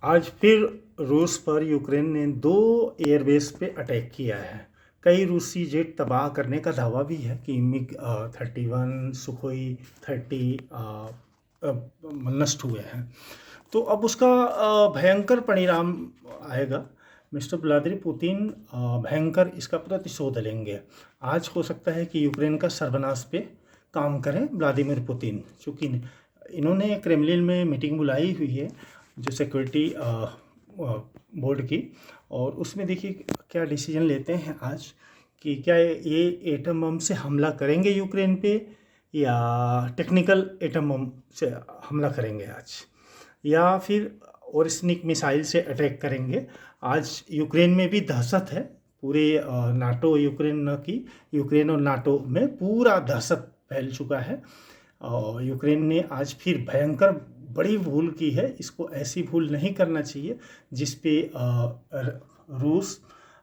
आज फिर रूस पर यूक्रेन ने 2 एयरबेस पे अटैक किया है। कई रूसी जेट तबाह करने का दावा भी है कि मिग 31 सुखोई 30 नष्ट हुए हैं। तो अब उसका भयंकर परिणाम आएगा। मिस्टर व्लादिमीर पुतिन भयंकर इसका प्रतिशोध लेंगे। आज हो सकता है कि यूक्रेन का सर्वनाश पे काम करें व्लादिमीर पुतिन, चूँकि इन्होंने क्रेमलिन में मीटिंग बुलाई हुई है जो सिक्योरिटी बोर्ड की, और उसमें देखिए क्या डिसीजन लेते हैं आज कि क्या ये एटम बम से हमला करेंगे यूक्रेन पे या टेक्निकल एटम बम से हमला करेंगे आज, या फिर ओरिस्निक मिसाइल से अटैक करेंगे। आज यूक्रेन में भी दहशत है, पूरे नाटो यूक्रेन की यूक्रेन और नाटो में पूरा दहशत फैल चुका है। और यूक्रेन ने आज फिर भयंकर बड़ी भूल की है। इसको ऐसी भूल नहीं करना चाहिए जिस पे रूस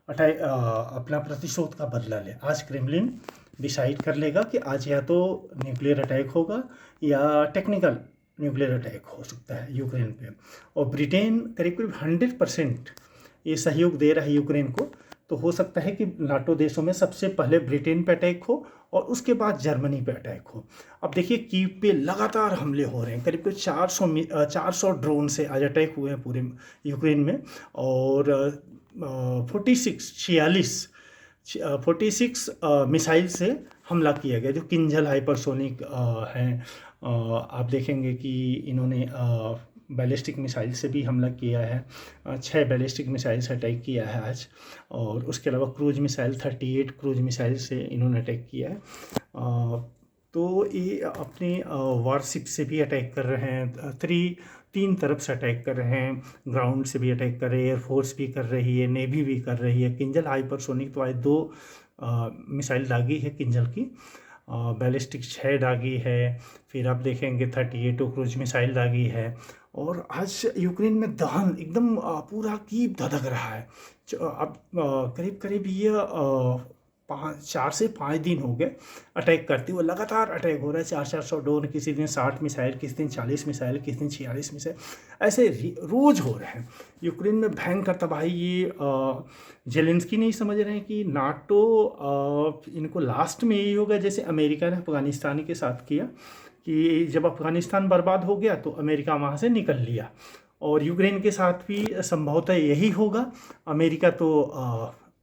अपना प्रतिशोध का बदला ले। आज क्रेमलिन डिसाइड कर लेगा कि आज या तो न्यूक्लियर अटैक होगा या टेक्निकल न्यूक्लियर अटैक हो सकता है यूक्रेन पे। और ब्रिटेन करीब करीब 100% ये सहयोग दे रहा है यूक्रेन को, तो हो सकता है कि नाटो देशों में सबसे पहले ब्रिटेन पे अटैक हो और उसके बाद जर्मनी पे अटैक हो। अब देखिए कीव पे लगातार हमले हो रहे हैं, करीब करीब 400 ड्रोन से आज अटैक हुए हैं पूरे यूक्रेन में। और 46 मिसाइल से हमला किया गया जो किंजल हाइपरसोनिक हैं। आप देखेंगे कि इन्होंने बैलिस्टिक मिसाइल से भी हमला किया है। 6 बैलिस्टिक मिसाइल से अटैक किया है आज। और उसके अलावा क्रूज मिसाइल 38 क्रूज मिसाइल से इन्होंने अटैक किया है। तो ये अपने वारशिप से भी अटैक कर रहे हैं, 3 तरफ से अटैक कर रहे हैं। ग्राउंड से भी अटैक कर रहे हैं, एयरफोर्स भी कर रही है, नेवी भी कर रही है। किंजल हाइपरसोनिक तो आज 2 मिसाइल दागी है किंजल की। बैलिस्टिक 6 दागी है। फिर आप देखेंगे 38 क्रूज मिसाइल दागी है। और आज यूक्रेन में दहन एकदम पूरा कीव धधक रहा है। अब करीब करीब ये 4 से 5 दिन हो गए अटैक करते हुए, लगातार अटैक हो रहा है। 400 ड्रोन, किसी दिन 60 मिसाइल, किसी दिन 40 मिसाइल, किसी दिन 46 मिसाइल, ऐसे रोज हो रहे हैं। यूक्रेन में भयंकर तबाही। ये जेलेंस्की नहीं समझ रहे हैं कि नाटो इनको लास्ट में यही होगा जैसे अमेरिका ने अफगानिस्तान के साथ किया, कि जब अफगानिस्तान बर्बाद हो गया तो अमेरिका वहाँ से निकल लिया। और यूक्रेन के साथ भी संभवतः यही होगा। अमेरिका तो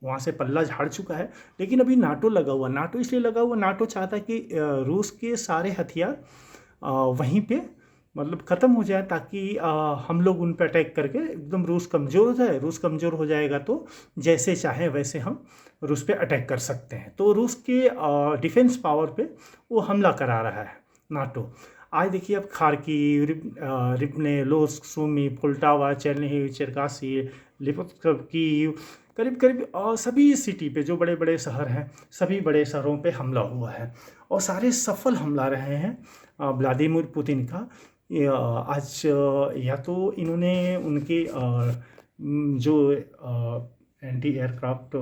वहाँ से पल्ला झाड़ चुका है, लेकिन अभी नाटो लगा हुआ। नाटो इसलिए लगा हुआ, नाटो चाहता है कि रूस के सारे हथियार वहीं पे मतलब ख़त्म हो जाए, ताकि हम लोग उन पर अटैक करके एकदम रूस कमज़ोर हो जाए। रूस कमज़ोर हो जाएगा तो जैसे चाहे वैसे हम रूस पे अटैक कर सकते हैं। तो रूस के डिफेंस पावर पे वो हमला करा रहा है नाटो। आज देखिए अब खार्किव, रिपने, लोस्क, सुमी, पोल्टावा, चेर्निहिव, चेरकासी, लिपोत्स्कीव, करीब करीब सभी सिटी पे जो बड़े बड़े शहर हैं, सभी बड़े शहरों पे हमला हुआ है और सारे सफल हमला रहे हैं व्लादिमीर पुतिन का। आज या तो इन्होंने उनके जो एंटी एयरक्राफ्ट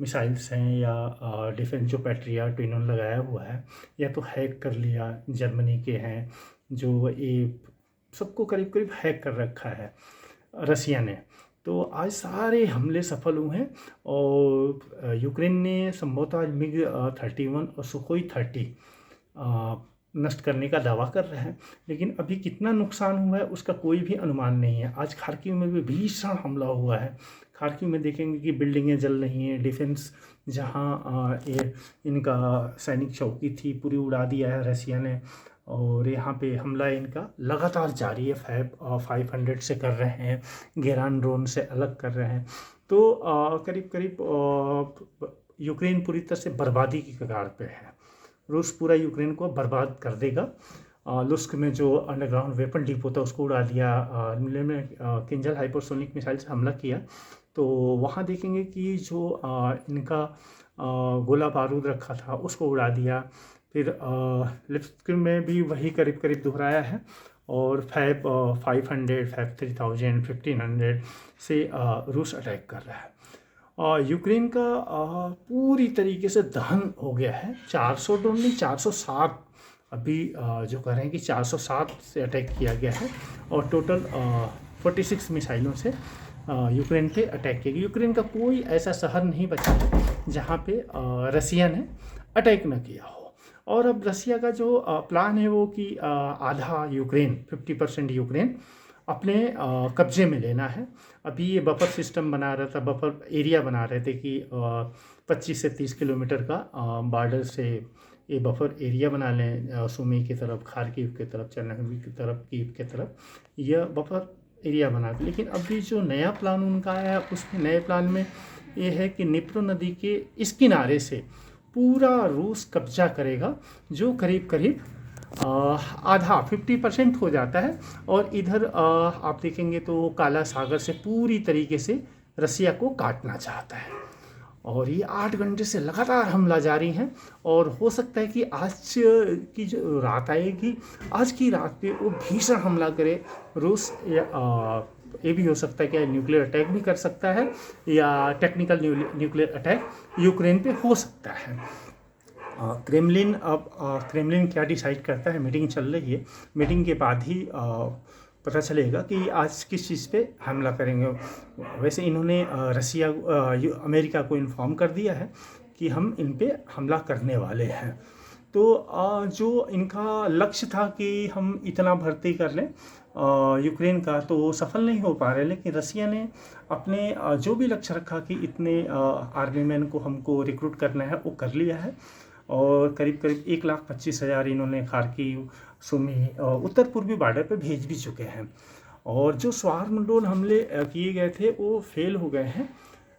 मिसाइल्स हैं या डिफेंस जो पैट्रियट इन्होंने लगाया हुआ है, या तो हैक कर लिया। जर्मनी के हैं जो ये सबको करीब करीब हैक कर रखा है रसिया ने। तो आज सारे हमले सफल हुए हैं और यूक्रेन ने संभवतः आज मिग 31 और सुखोई 30 नष्ट करने का दावा कर रहे हैं, लेकिन अभी कितना नुकसान हुआ है उसका कोई भी अनुमान नहीं है। आज खार्किव में भी भीषण हमला हुआ है। खार्किव में देखेंगे कि बिल्डिंगें जल रही हैं, डिफेंस जहां ये इनका सैनिक चौकी थी पूरी उड़ा दिया है रसिया ने। और यहाँ पे हमला इनका लगातार जारी है। 500 से कर रहे हैं, गेरान ड्रोन से अलग कर रहे हैं। तो करीब करीब यूक्रेन पूरी तरह से बर्बादी की कगार पे है। रूस पूरा यूक्रेन को बर्बाद कर देगा। लुस्क में जो अंडरग्राउंड वेपन डिपो था उसको उड़ा दिया। में किंजल हाइपरसोनिक मिसाइल से हमला किया, तो वहाँ देखेंगे कि जो इनका गोला बारूद रखा था उसको उड़ा दिया। फिर लिप्स्क में भी वही करीब करीब दोहराया है। और 500, 3000, 1500 से रूस अटैक कर रहा है। यूक्रेन का पूरी तरीके से दहन हो गया है। 400 ड्रोन नहीं, 407 अभी जो कह रहे हैं कि 407 से अटैक किया गया है। और टोटल 46 मिसाइलों से यूक्रेन पे अटैक किया। यूक्रेन का कोई ऐसा शहर नहीं बचा है जहाँ पे रसिया ने अटैक न किया हो। और अब रसिया का जो प्लान है वो कि आधा यूक्रेन 50% यूक्रेन अपने कब्जे में लेना है। अभी ये बफर सिस्टम बना रहा था, बफर एरिया बना रहे थे कि 25 से 30 किलोमीटर का बॉर्डर से ये बफर एरिया बना लें, सुमी की तरफ, खार्किव की तरफ, चेरनिहिव की तरफ, कीव की तरफ, यह बफर एरिया बना था। लेकिन अभी जो नया प्लान उनका आया, उसमें नए प्लान में ये है कि निप्रो नदी के इस किनारे से पूरा रूस कब्जा करेगा, जो करीब करीब आधा 50% हो जाता है। और इधर आप देखेंगे तो काला सागर से पूरी तरीके से रसिया को काटना चाहता है। और ये 8 घंटे से लगातार हमला जारी है। और हो सकता है कि आज की जो रात आएगी, आज की रात पे वो भीषण हमला करे रूस, या ये भी हो सकता है कि न्यूक्लियर अटैक भी कर सकता है, या टेक्निकल न्यूक्लियर अटैक यूक्रेन पे हो सकता है। क्रेमलिन क्या डिसाइड करता है, मीटिंग चल रही है, मीटिंग के बाद ही पता चलेगा कि आज किस चीज़ पे हमला करेंगे। वैसे इन्होंने अमेरिका को इन्फॉर्म कर दिया है कि हम इन पे हमला करने वाले हैं। तो जो इनका लक्ष्य था कि हम इतना भर्ती कर लें यूक्रेन का, तो वो सफल नहीं हो पा रहे। लेकिन रसिया ने अपने जो भी लक्ष्य रखा कि इतने आर्मी मैन को हमको रिक्रूट करना है, वो कर लिया है। और करीब करीब 1,25,000 इन्होंने खार्किव, सुमी उत्तर पूर्वी बॉर्डर पे भेज भी चुके हैं। और जो स्वार्म ड्रोन हमले किए गए थे वो फेल हो गए हैं।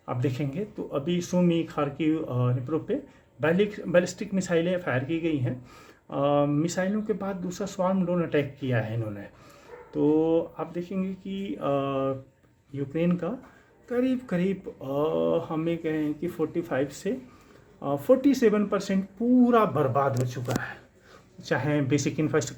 आप देखेंगे तो अभी सुमी, खार्किव, निप्रो पे बैलिस्टिक मिसाइलें फायर की गई हैं। मिसाइलों के बाद दूसरा स्वार्म ड्रोन अटैक किया है इन्होंने। तो आप देखेंगे कि यूक्रेन का करीब करीब हमें कहें कि 45 से 47% पूरा बर्बाद हो चुका है, चाहे बेसिक इंफ्रास्ट्रक्चर